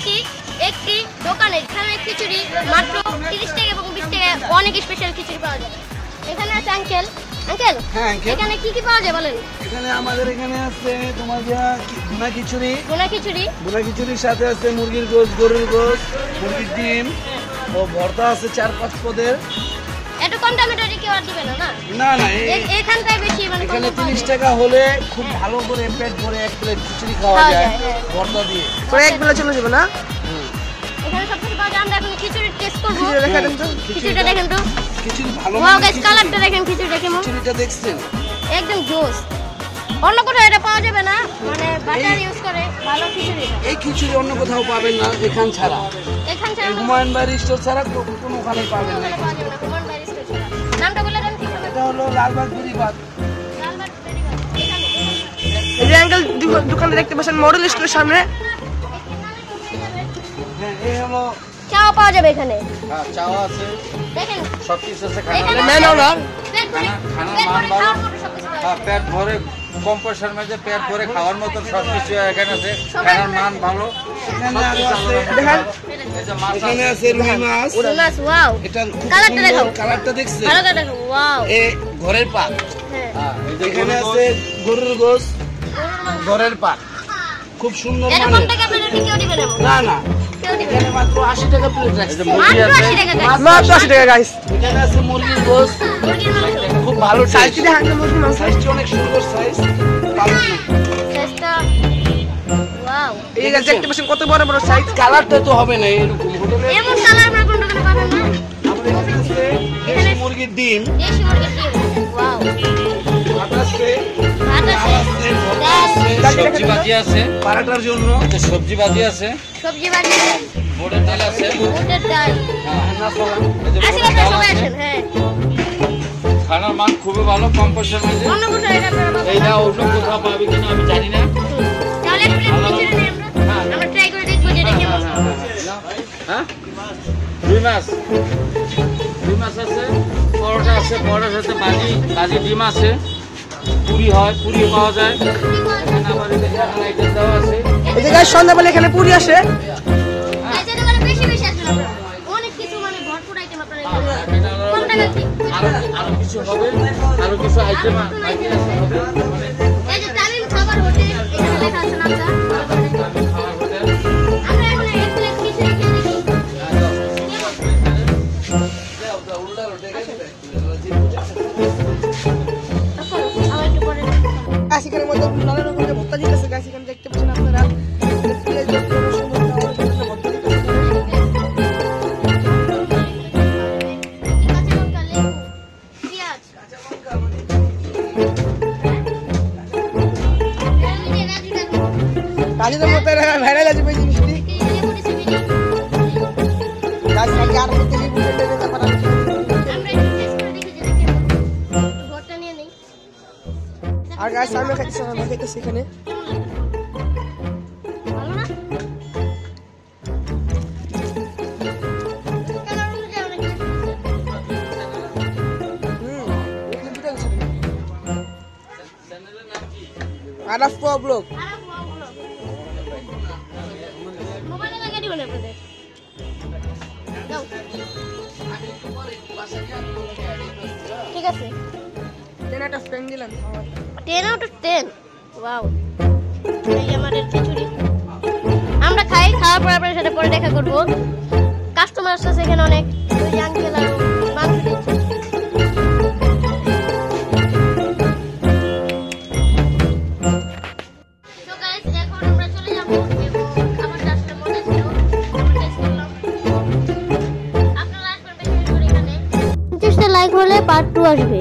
আছি একটি দোকানে যেখানে খিচুড়ি মাত্র 30 টাকা এবং 20 টাকা অনেক স্পেশাল খিচুড়ি পাওয়া যায়। এখানে আছে আঙ্কেল। আঙ্কেল, হ্যাঁ আঙ্কেল, এখানে কি কি পাওয়া যায় বলেন? এখানে আমাদের এখানে আছে তোমার ভুনা খিচুড়ি। ভুনা খিচুড়ির সাথে আছে মুরগির গোশত, গরুর গোশত, মুরগির ডিম ও ভর্তা আছে 4-5 পদের। এত কম দামে তো কেউ আর দিবে না। না না, এখানটাই বেশি, মানে এখানে 30 টাকা হলে খুব ভালো করে পেট ভরে এক প্লেট খিচুড়ি খাওয়া যায় ভর্তা দিয়ে। পরে এক বেলা চলে যাবে না? এখানে সব কিছু পাওয়া যায়। আমরা এখন খিচুড়ি টেস্ট করব। খিচুড়িটা দেখেন তো। খিচুড়ি ভালো ওয়াও গাইস, কালারটা দেখেন খিচুড়িটা কেমন। খিচুড়িটা দেখছেন? একদম জোস। অন্য কোথাও এটা পাওয়া যাবে না, মানে বাটার ইউজ করে ভালো খিচুড়ি। এই খিচুড়ি অন্য কোথাও পাবেন না এখান ছাড়া। হুমায়ুন বাড়ি স্টোর ছাড়া কোনো ওখানে পাবেন না। হুমায়ুন বাড়ি স্টোর ছাড়া। নামটা বলে দেন কি হবে? এটা হলো লালবাগ বেরিবাগ। লালবাগ বেরিবাগ। এখানে এই যে আঙ্কেল দোকানে দেখতে পাচ্ছেন মডেল স্কুলের সামনে। হ্যাঁ, এই হলো চাও পাওয়া যাবে এখানে। হ্যাঁ, চাও আছে। দেখেন সবকিছু আছে। মেন অনার খানার মান ভালো। হ্যাঁ, পেট ভরে কম পয়সার মধ্যে পেট ভরে খাওয়ার মতো সবকিছু এখানে আছে। খানার মান ভালো। এখানে আছে রুই মাছ। ওয়াও, এটা খুব কালারটা দেখো। কালারটা দেখছেন? কালারটা দেখো, ওয়াও। এই ঘরের পাক। হ্যাঁ, এখানে আছে গরুর গোশত, ঘরের পাক, খুব সুন্দর এটা মানে। কম টাকা পেলে কেউ দিবে না। না না, কেউ দিবে এখানে মাত্র 80 টাকা প্লেট রাখছে। মাত্র 80 টাকা গাইস। মাত্র 80 টাকা গাইস। এখানে আছে মুরগির গোশত, মুরগির মাংস। খুব ভালো সাইজ সাইজ। দিয়ে হাঙ্গা মুরগি মাংস। সাইজটি অনেক সুন্দর সাইজ। টেস্টটা ওয়াও। এই যে দেখতে পাচ্ছেন কত বড় বড় সাইজ। কালারটা তো হবে না এরকম হোটেলে। এমন কালার আমরা কোন দোকানে পাবেন না। আমাদের এখানে আছে দেশি মুরগির ডিম, দেশি মুরগির ডিম। ওয়াও। ভাত আছে, ভাত আছে, সবজি ভাজি আছে। পরাটার জন্য সবজি ভাজি আছে। সবজি ভাজি, বোটের ডাল আছে। বুটের ডাল। আসেন আপনারা সবাই আসেন। হ্যাঁ, খানার মান খুবই ভালো, কম পয়সার মধ্যে। অন্য কোথাও এটা আপনারা পাবেন না। এইটা অন্য কোথাও পাবে কিনা আমি জানি না। তাহলে একটু খিচুড়ি নিয়ে আমরা ট্রাই করে দেখবো যে এটা কেমন। হ্যাঁ, রুই মাছ আছে, পরোটা আছে, পরোটার সাথে ভাজি ডিম আছে, পুরি হয়, পুরি পাওয়া যায়। এখানে আবার আইটেম দেওয়া আছে। এই যে গাইস সন্ধ্যাবেলা এখানে পুরি আসে। এই যে দোকানে বেশি বেশি আসেন আপনারা। অনেক কিছু, মানে ভরপুর আইটেম আপনারা এখানে কম টাকা কি আরো কিছু হবে, আরো কিছু আইটেম হবে। এই যে তামিম খাবার হোটেল এখানে লেখা আছে নামটা। আমরা এখন এক প্লেট খিচুড়ি খেয়ে দেখি। আমার একটু পরে গাইস এখানে মধ্যে নানা রকমের ভর্তা দিতেছে। গাইস এখানে দেখতে পাচ্ছেন আপনারা। প্লেট যত সুন্দর খাওয়ার জন্য ভর্তা দিতেছে। কাঁচা লঙ্কা, লেবু, পেঁয়াজ। কাজের মধ্যে ভাইরাল আছে এই জিনিসটি। গাইস আগে আর মধ্যে লিবু ঢেলে দিতে পারা। আর গাইস আমি খাইতেছি এখানে। আরাফ ব্লগ। ঠিক আছে, 10 out of 10 দিলাম। 10 out of 10। ওয়াও, এই আমাদের খিচুড়ি আমরা খাই। খাওয়ার পর আপনাদের সাথে পরে দেখা করবো। কাস্টমার আসছে এখানে অনেক। ওই আঙ্কেল আর মাংস দিচ্ছে। So guys, এখন আমরা চলে যাবো এবং খাবারটা আসলে মজা ছিল। আমরা টেস্ট করলাম। আপনারা আসবেন বেশি করে এখানে। 50টা লাইক হলে পার্ট 2 আসবে।